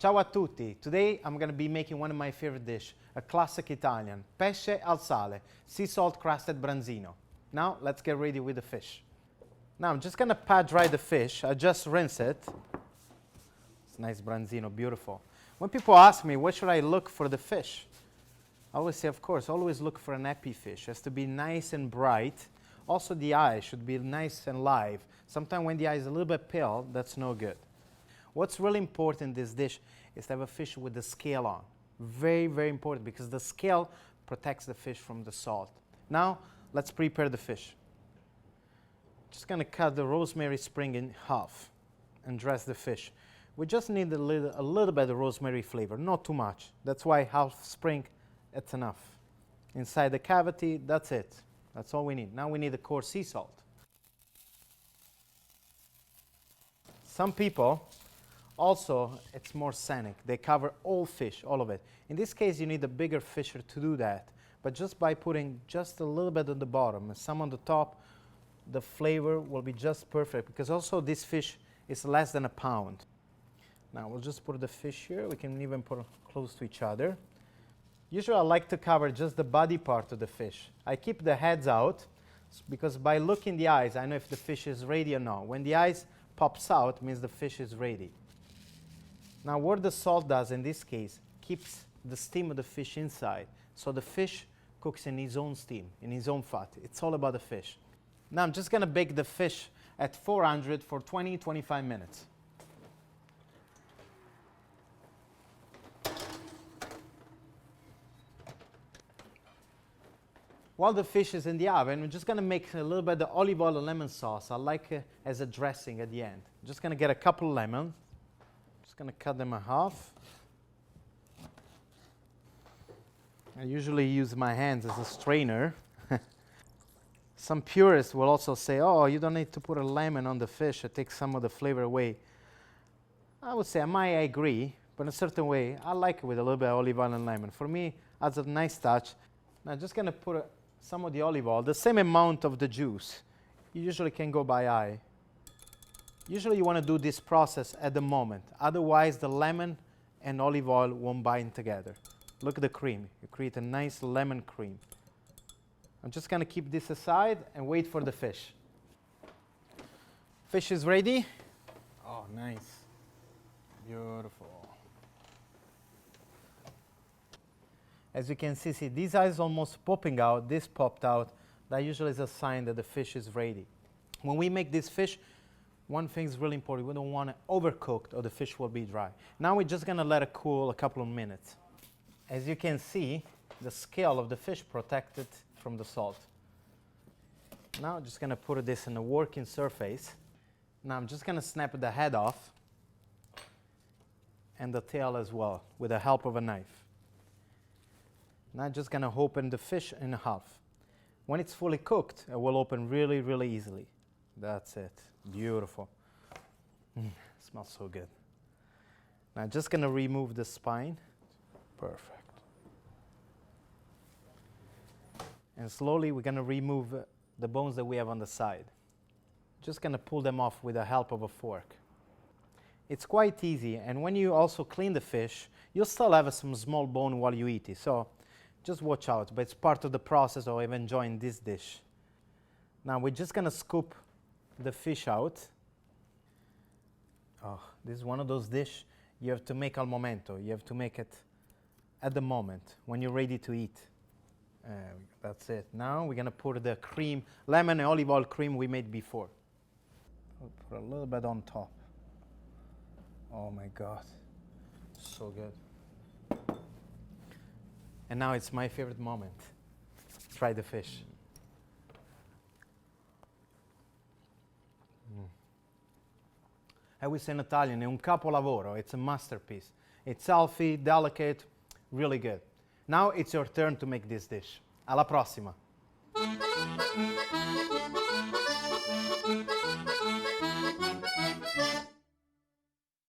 Ciao a tutti! Today I'm going to be making one of my favorite dishes, a classic Italian, pesce al sale, sea salt crusted branzino. Now let's get ready with the fish. Now I'm just going to pat dry the fish. I just rinse it. It's nice branzino, beautiful. When people ask me, where should I look for the fish? I always say, of course, always look for an happy fish. It has to be nice and bright. Also the eye should be nice and live. Sometimes when the eye is a little bit pale, that's no good. What's really important in this dish is to have a fish with the scale on. Very, very important because the scale protects the fish from the salt. Now, let's prepare the fish. Just going to cut the rosemary spring in half and dress the fish. We just need a little bit of rosemary flavor, not too much. That's why half spring, it's enough. Inside the cavity, that's it. That's all we need. Now we need the coarse sea salt. Some people, also, it's more scenic. They cover all fish, all of it. In this case, you need a bigger fisher to do that. But just by putting just a little bit at the bottom and some on the top, the flavor will be just perfect because also this fish is less than a pound. Now we'll just put the fish here. We can even put it close to each other. Usually I like to cover just the body part of the fish. I keep the heads out because by looking the eyes, I know if the fish is ready or not. When the eyes pops out, means the fish is ready. Now what the salt does in this case, keeps the steam of the fish inside. So the fish cooks in his own steam, in his own fat. It's all about the fish. Now I'm just going to bake the fish at 400 for 20-25 minutes. While the fish is in the oven, we're just going to make a little bit of olive oil and lemon sauce. I like as a dressing at the end. I'm just going to get a couple of lemons. Just going to cut them in half. I usually use my hands as a strainer. Some purists will also say, oh, you don't need to put a lemon on the fish. It takes some of the flavor away. I would say I might agree, but in a certain way, I like it with a little bit of olive oil and lemon. For me, adds a nice touch. Now, I'm just going to put some of the olive oil, the same amount of the juice. You usually can go by eye. Usually you want to do this process at the moment. Otherwise, the lemon and olive oil won't bind together. Look at the cream. You create a nice lemon cream. I'm just going to keep this aside and wait for the fish. Fish is ready. Oh, nice. Beautiful. As you can see, these eyes almost popping out. This popped out. That usually is a sign that the fish is ready. When we make this fish, one thing is really important. We don't want it overcooked or the fish will be dry. Now we're just going to let it cool a couple of minutes. As you can see, the scale of the fish protected from the salt. Now I'm just going to put this in a working surface. Now I'm just going to snap the head off and the tail as well with the help of a knife. Now I'm just going to open the fish in half. When it's fully cooked, it will open really, really easily. That's it. Beautiful. Smells so good. Now I'm just going to remove the spine. Perfect. And slowly we're going to remove the bones that we have on the side. Just going to pull them off with the help of a fork. It's quite easy, and when you also clean the fish, you'll still have some small bone while you eat it. So just watch out, but it's part of the process of enjoying this dish. Now we're just going to scoop the fish out. Oh, this is one of those dishes you have to make al momento. You have to make it at the moment when you're ready to eat. That's it. Now we're going to put the cream, lemon and olive oil cream we made before. I'll put a little bit on top. Oh my God, so good. And now it's my favorite moment. Try the fish. I would say in Italian, è un capolavoro. It's a masterpiece. It's healthy, delicate, really good. Now it's your turn to make this dish. Alla prossima.